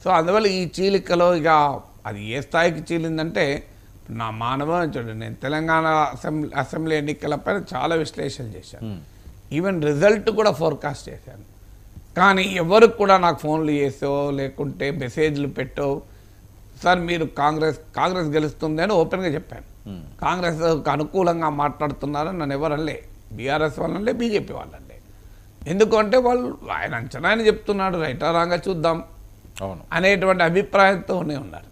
So అందువల్ల ఈ చీలికలో ఇక అది ఏ స్థాయికి చీలిందంటే నా మానవం చూడండి, నేను తెలంగాణ అసెంబ్లీ ఎన్నికలపై చాలా విశ్లేషణ చేశాను. ఈవెన్ రిజల్ట్ కూడా ఫోర్కాస్ట్ చేశాను. కానీ ఎవరికి కూడా నాకు ఫోన్లు చేసో లేకుంటే మెసేజ్లు పెట్టో సార్ మీరు కాంగ్రెస్ గెలుస్తుంది అని ఓపెన్గా చెప్పాను. కాంగ్రెస్కి అనుకూలంగా మాట్లాడుతున్నారని నన్ను ఎవరల్లే, బీఆర్ఎస్ వాళ్ళంటే బీజేపీ వాళ్ళంటే. ఎందుకంటే వాళ్ళు ఆయన అంచనాని చెప్తున్నాడు, రైటా రాంగా చూద్దాం అనేటువంటి అభిప్రాయంతోనే ఉన్నారు.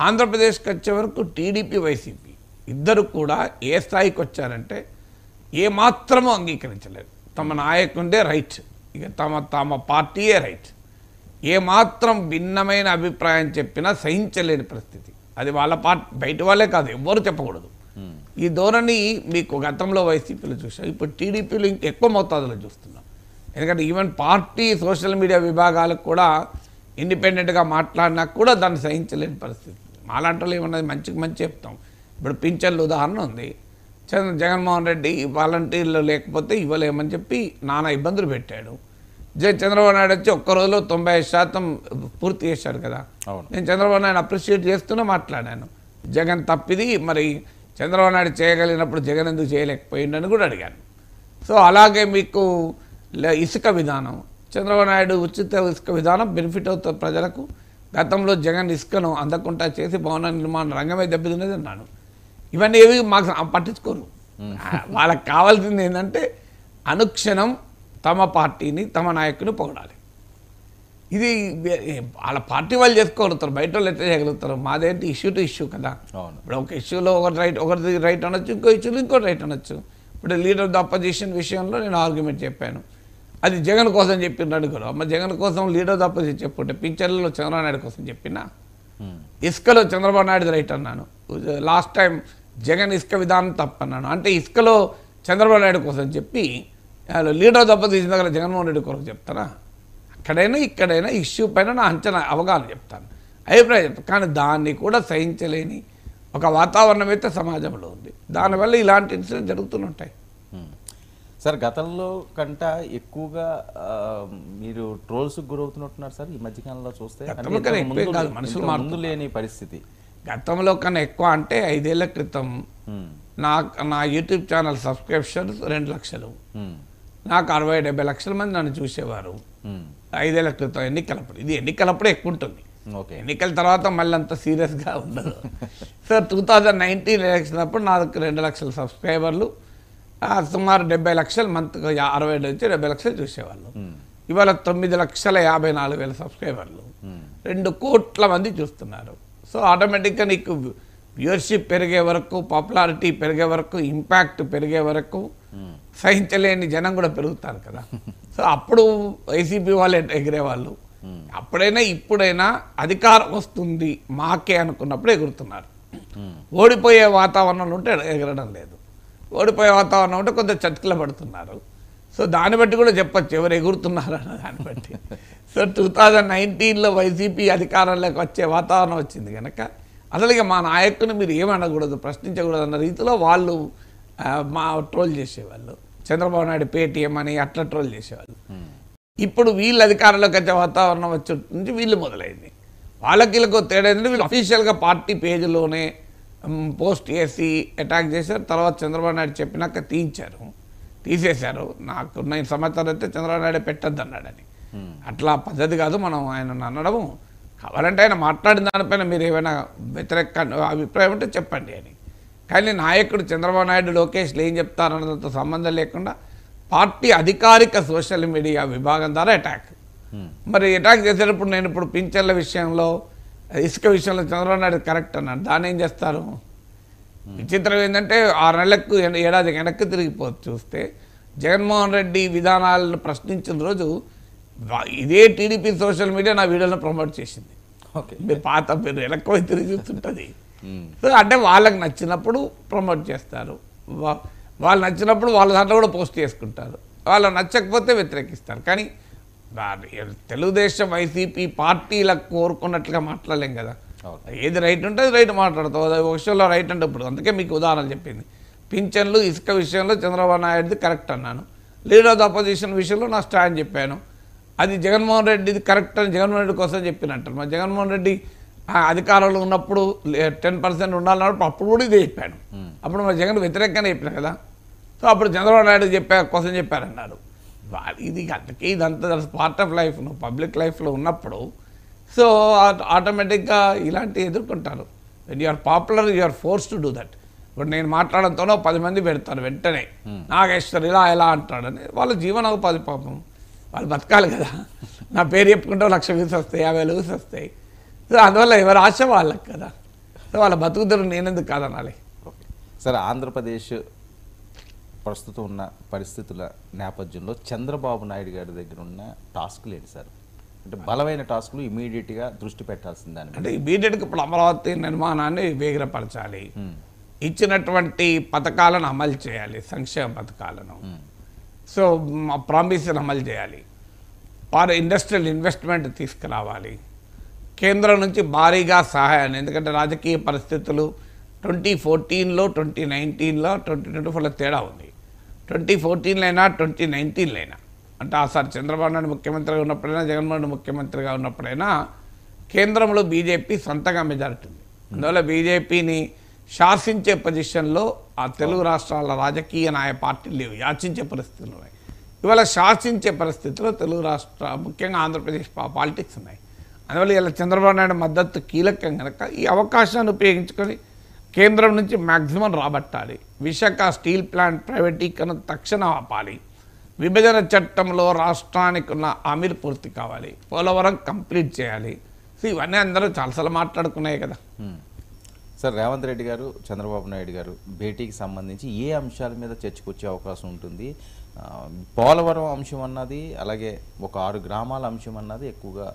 ఆంధ్రప్రదేశ్కి వచ్చే వరకు టీడీపీ వైసీపీ ఇద్దరు కూడా ఏ స్థాయికి వచ్చారంటే ఏమాత్రమూ అంగీకరించలేదు. తమ నాయకుడే రైట్, ఇక తమ పార్టీయే రైట్. ఏమాత్రం భిన్నమైన అభిప్రాయం చెప్పినా సహించలేని పరిస్థితి. అది వాళ్ళ పార్టీ, బయట వాళ్ళే కాదు, ఎవ్వరు చెప్పకూడదు. ఈ ధోరణి మీకు గతంలో వైసీపీలో చూసాం, ఇప్పుడు టీడీపీలో ఇంకెక్కువ మోతాదులో చూస్తున్నాం. ఎందుకంటే ఈవెన్ పార్టీ సోషల్ మీడియా విభాగాలకు కూడా ఇండిపెండెంట్గా మాట్లాడినా కూడా దాన్ని సహించలేని పరిస్థితి. మాలాంటి వాళ్ళు ఏమన్నది మంచికి మంచి చెప్తాం. ఇప్పుడు పింఛన్లు ఉదాహరణ ఉంది, జగన్మోహన్ రెడ్డి వాలంటీర్లు లేకపోతే ఇవ్వలేమని చెప్పి నానా ఇబ్బందులు పెట్టాడు. చంద్రబాబు నాయుడు వచ్చి ఒక్క రోజులో 90% పూర్తి చేశాడు కదా. నేను చంద్రబాబు నాయుడు అప్రిషియేట్ చేస్తూనే మాట్లాడాను. జగన్ తప్పిది, మరి చంద్రబాబు నాయుడు చేయగలిగినప్పుడు జగన్ ఎందుకు చేయలేకపోయిండని కూడా అడిగాను. సో అలాగే మీకు ఇసుక విధానం, చంద్రబాబు నాయుడు ఉచిత ఇసుక విధానం బెనిఫిట్ అవుతుంది ప్రజలకు. గతంలో జగన్ ఇసుకను అందకుండా చేసి భవన నిర్మాణ రంగమే దెబ్బతిన్నది అన్నాను. ఇవన్నీ ఏవి మాకు పట్టించుకోరు. వాళ్ళకి కావాల్సింది ఏంటంటే అనుక్షణం తమ పార్టీని తమ నాయకుని పొగడాలి. ఇది వాళ్ళ పార్టీ వాళ్ళు చేసుకోగలుగుతారు, బయట వాళ్ళు ఎట్లా చేయగలుగుతారు. మాదేంటి ఇష్యూ టు ఇష్యూ కదా. ఇప్పుడు ఒక ఇష్యూలో ఒకరిది రైట్ అనొచ్చు, ఇంకో ఇష్యూలో ఇంకోటి రైట్ అనొచ్చు. ఇప్పుడు లీడర్ ఆఫ్ ద అపోజిషన్ విషయంలో నేను ఆర్గ్యుమెంట్ చెప్పాను, అది జగన్ కోసం చెప్పినాడు కూడా. అమ్మ జగన్ కోసం లీడర్ ఆఫ్ ద అపోజిషన్ చెప్పుంటే పింఛన్లలో చంద్రబాబు నాయుడు కోసం చెప్పినా, ఇసుకలో చంద్రబాబు నాయుడు రైట్ అన్నాను. లాస్ట్ టైం జగన్ ఇసుక విధానం తప్పన్నాను. అంటే ఇసుకలో చంద్రబాబు నాయుడు కోసం చెప్పి లీడర్ ఆఫ్ ద అపోజిషన్ దగ్గర జగన్మోహన్ రెడ్డి కొరకు చెప్తారా? అక్కడైనా ఇక్కడైనా ఇష్యూ పైన నా అంచనా అవగాహన చెప్తాను, అభిప్రాయం చెప్తాను. కానీ దాన్ని కూడా సహించలేని ఒక వాతావరణం అయితే సమాజంలో ఉంది. దానివల్ల ఇలాంటి ఇన్సిడెంట్ జరుగుతుంటాయి. సార్ గతంలో కంట ఎక్కువగా మీరు ట్రోల్స్కి గురవుతున్నట్టున్నారు సార్ ఈ మధ్యకాలంలో చూస్తే. ముందు లేని పరిస్థితి. గతంలో కన్నా ఎక్కువ అంటే 5 ఏళ్ల క్రితం నా యూట్యూబ్ ఛానల్ సబ్స్క్రిప్షన్స్ 2 లక్షలు, నాకు 60-70 లక్షల మంది నన్ను చూసేవారు 5 ఏళ్ల క్రితం ఎన్నికలప్పుడు. ఇది ఎన్నికలప్పుడే ఎక్కువ ఉంటుంది, ఎన్నికల తర్వాత మళ్ళీ అంత సీరియస్గా ఉండదు. సో 2019 ఎలక్షన్ అప్పుడు నాకు 2 లక్షల సబ్స్క్రైబర్లు, సుమారు 70 లక్షలు మంత్కి 60 నుంచి 70 లక్షలు చూసేవాళ్ళు. ఇవాళ 9,54,000 సబ్స్క్రైబర్లు, 2 కోట్ల మంది చూస్తున్నారు. సో ఆటోమేటిక్గా నీకు వ్యూవర్షిప్ పెరిగే వరకు, పాపులారిటీ పెరిగే వరకు, ఇంపాక్ట్ పెరిగే వరకు సహించలేని జనం కూడా పెరుగుతారు కదా. సో అప్పుడు వైసీపీ వాళ్ళు ఎగిరేవాళ్ళు. అప్పుడైనా ఇప్పుడైనా అధికారం వస్తుంది మాకే అనుకున్నప్పుడు ఎగురుతున్నారు. ఓడిపోయే వాతావరణంలో ఉంటే ఎగరడం లేదు. ఓడిపోయే వాతావరణం ఉంటే కొంత చతికిల పడుతున్నారు. సో దాన్ని బట్టి కూడా చెప్పచ్చు ఎవరు ఎగురుతున్నారు అన్న దాన్ని బట్టి. సో 2019లో వైసీపీ అధికారంలోకి వచ్చే వాతావరణం వచ్చింది కనుక అసలు ఇక మా నాయకుని మీరు ఏమనకూడదు, ప్రశ్నించకూడదు అన్న రీతిలో వాళ్ళు మా ట్రోల్ చేసేవాళ్ళు. చంద్రబాబు నాయుడు పేటీఎం అని అట్లా ట్రోల్ చేసేవాళ్ళు. ఇప్పుడు వీళ్ళు అధికారంలోకి వచ్చే వాతావరణం వచ్చే నుంచి వీళ్ళు మొదలైంది. వాళ్ళకి తేడా ఏంటంటే వీళ్ళు అఫీషియల్గా పార్టీ పేజీలోనే పోస్ట్ చేసి అటాక్ చేశారు. తర్వాత చంద్రబాబు నాయుడు చెప్పినాక తీసేశారు. నాకు నేను సమాచారం అయితే చంద్రబాబు నాయుడు పెట్టద్దు అన్నాడని. అట్లా పద్ధతి కాదు మనం ఆయన అనడము. కావాలంటే ఆయన మాట్లాడిన దానిపైన మీరు ఏమైనా వ్యతిరేక అభిప్రాయం ఉంటే చెప్పండి అని. కానీ నాయకుడు చంద్రబాబు నాయుడు లోకేష్లు ఏం చెప్తారన్నదంతో సంబంధం లేకుండా పార్టీ అధికారిక సోషల్ మీడియా విభాగం ద్వారా అటాక్. మరి అటాక్ చేసేటప్పుడు నేను ఇప్పుడు పింఛన్ల విషయంలో, ఇసుక విషయంలో చంద్రబాబు నాయుడు కరెక్ట్ అన్నాడు. దాన్ని ఏం చేస్తారు? విచిత్రం ఏంటంటే 6 నెలలకు ఏడాది వెనక్కి తిరిగిపోవచ్చు చూస్తే జగన్మోహన్ రెడ్డి విధానాలను ప్రశ్నించిన రోజు ఇదే టీడీపీ సోషల్ మీడియా నా వీడియోలను ప్రమోట్ చేసింది. మీరు పాత పేరు వెనక్కి తిరిగి చూస్తుంటుంది. సో అంటే వాళ్ళకి నచ్చినప్పుడు ప్రమోట్ చేస్తారు, వాళ్ళు నచ్చినప్పుడు వాళ్ళ దాంట్లో కూడా పోస్ట్ చేసుకుంటారు, వాళ్ళు నచ్చకపోతే వ్యతిరేకిస్తారు. కానీ తెలుగుదేశం వైసీపీ పార్టీలకు కోరుకున్నట్లుగా మాట్లాడలేం కదా. ఏది రైట్ ఉంటే అది రైట్ మాట్లాడతాం. ఒక విషయంలో రైట్ అంటే ఇప్పుడు అందుకే మీకు ఉదాహరణ చెప్పింది. పింఛన్లు ఇసుక విషయంలో చంద్రబాబు నాయుడుది కరెక్ట్ అన్నాను. లీడర్ ఆఫ్ ద అపోజిషన్ విషయంలో నా స్టాండ్ చెప్పాను. అది జగన్మోహన్ రెడ్డిది కరెక్ట్ అని జగన్మోహన్ రెడ్డి కోసం చెప్పినట్టు మరి జగన్మోహన్ రెడ్డి అధికారంలో ఉన్నప్పుడు 10% ఉండాలన్నప్పుడు అప్పుడు కూడా ఇదే చెప్పాడు. అప్పుడు మరి జగన్ వ్యతిరేకంగానే చెప్పిన కదా. సో అప్పుడు చంద్రబాబు నాయుడు కోసం చెప్పారన్నారు. ఇది అందుకే ఇదంతా పార్ట్ ఆఫ్ లైఫ్. నువ్వు పబ్లిక్ లైఫ్లో ఉన్నప్పుడు సో ఆటోమేటిక్గా ఇలాంటివి ఎదుర్కొంటారు. When you're popular you're force to do that. ఇప్పుడు నేను మాట్లాడంతోనో 10 మంది పెడతారు వెంటనే నాగేశ్వర్ ఇలా అంటాడని. వాళ్ళ జీవనోపాధి పాపం వాళ్ళు బతకాలి కదా. నా పేరు చెప్పుకుంటే 1,00,000 వ్యూస్ వస్తాయి, 50,000 వ్యూస్ వస్తాయి. సో అందువల్ల ఎవరు ఆశ వాళ్ళకి కదా. సో వాళ్ళ బతుకుదరు నేనెందుకు కాదనాలి. ఓకే సార్, ఆంధ్రప్రదేశ్ ప్రస్తుతం ఉన్న పరిస్థితుల నేపథ్యంలో చంద్రబాబు నాయుడు గారి దగ్గర ఉన్న టాస్క్లు ఏంటి సార్? అంటే బలమైన టాస్క్లు ఇమీడియట్గా దృష్టి పెట్టాల్సిందని. అంటే ఇమీడియట్గా ఇప్పుడు అమరావతి నిర్మాణాన్ని వేగిరపరచాలి, ఇచ్చినటువంటి పథకాలను అమలు చేయాలి, సంక్షేమ పథకాలను. సో ప్రామిస్ని అమలు చేయాలి, ఇండస్ట్రియల్ ఇన్వెస్ట్మెంట్ తీసుకురావాలి, కేంద్రం నుంచి భారీగా సహాయాన్ని. ఎందుకంటే రాజకీయ పరిస్థితులు 2014లో 2019లో 2024లో తేడా ఉంది. 2014లో అయినా 2019లో అయినా అంటే ఆసారి చంద్రబాబు నాయుడు ముఖ్యమంత్రిగా ఉన్నప్పుడైనా జగన్మోహన్ రెడ్డి ముఖ్యమంత్రిగా ఉన్నప్పుడైనా కేంద్రంలో బీజేపీ సొంతంగా మెజారిటీ ఉంది. అందువల్ల బీజేపీని శాసించే పొజిషన్లో ఆ తెలుగు రాష్ట్రాల రాజకీయ పార్టీలు లేవు, యాచించే పరిస్థితులు ఉన్నాయి. ఇవాళ శాసించే పరిస్థితుల్లో తెలుగు రాష్ట్ర ముఖ్యంగా ఆంధ్రప్రదేశ్ పాలిటిక్స్ ఉన్నాయి. అందువల్ల ఇలా చంద్రబాబు నాయుడు మద్దతు కీలకం కనుక ఈ అవకాశాన్ని ఉపయోగించుకొని కేంద్రం నుంచి మ్యాక్సిమం రాబట్టాలి. విశాఖ స్టీల్ ప్లాంట్ ప్రైవేటీకరణ తక్షణం ఆపాలి, విభజన చట్టంలో రాష్ట్రానికి ఉన్న హామీలు పూర్తి కావాలి, పోలవరం కంప్లీట్ చేయాలి. సో ఇవన్నీ అందరూ చాలాసార్లు మాట్లాడుకున్నాయి కదా. సార్, రేవంత్ రెడ్డి గారు చంద్రబాబు నాయుడు గారు భేటీకి సంబంధించి ఏ అంశాల మీద చర్చకు వచ్చే అవకాశం ఉంటుంది? పోలవరం అంశం అన్నది, అలాగే ఒక 6 గ్రామాల అంశం అన్నది ఎక్కువగా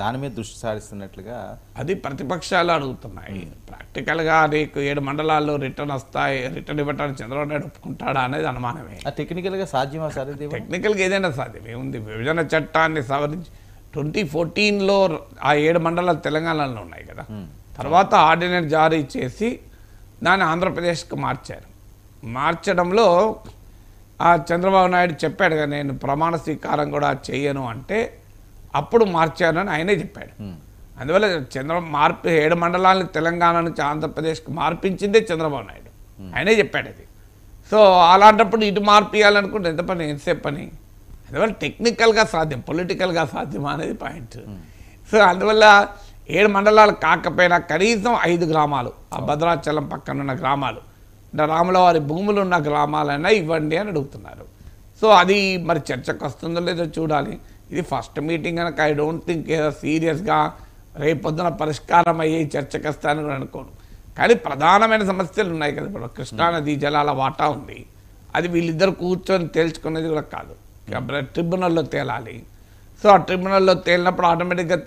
దాని మీద దృష్టి సారిస్తున్నట్లుగా అది ప్రతిపక్షాలు అడుగుతున్నాయి. ప్రాక్టికల్గా నీకు 7 మండలాల్లో రిటర్న్ వస్తాయి, రిటర్న్ ఇవ్వటానికి చంద్రబాబు నాయుడు ఒప్పుకుంటాడా అనేది అనుమానమే. టెక్నికల్గా సాధ్యమా సార్? టెక్నికల్గా ఏదైనా సాధ్యం ఏముంది. విభజన చట్టాన్ని సవరించి 2014లో ఆ 7 మండలాలు తెలంగాణలో ఉన్నాయి కదా. తర్వాత ఆర్డినెన్స్ జారీ చేసి దాన్ని ఆంధ్రప్రదేశ్కి మార్చారు. మార్చడంలో ఆ చంద్రబాబు నాయుడు చెప్పాడు కదా, నేను ప్రమాణ స్వీకారం కూడా చేయను అంటే అప్పుడు మార్చానని ఆయనే చెప్పాడు. అందువల్ల 7 మండలాలను తెలంగాణ నుంచి ఆంధ్రప్రదేశ్కి మార్పించిందే చంద్రబాబు నాయుడు, ఆయనే చెప్పాడు అది. సో అలాంటప్పుడు ఇటు మార్పియాలనుకుంటే ఎంత పని, ఎంతసేపు పని. అందువల్ల టెక్నికల్గా సాధ్యం, పొలిటికల్గా సాధ్యమా అనేది పాయింట్. సో అందువల్ల 7 మండలాలు కాకపోయినా కనీసం 5 గ్రామాలు, ఆ భద్రాచలం పక్కన ఉన్న గ్రామాలు, అంటే రాములవారి భూములు ఉన్న గ్రామాలైనా ఇవ్వండి అని అడుగుతున్నారు. సో అది మరి చర్చకు వస్తుందో లేదో చూడాలి. ఇది ఫస్ట్ మీటింగ్ కనుక ఐ డోంట్ థింక్ ఏదో సీరియస్గా రేపొద్దున పరిష్కారం అయ్యే చర్చకు వస్తానని అనుకోను. కానీ ప్రధానమైన సమస్యలు ఉన్నాయి కదా. ఇప్పుడు కృష్ణానది జలాల వాటా ఉంది, అది వీళ్ళిద్దరు కూర్చొని తేల్చుకునేది కూడా కాదు, ట్రిబ్యునల్లో తేలాలి. సో ఆ ట్రిబ్యునల్లో తేలినప్పుడు ఆటోమేటిక్గా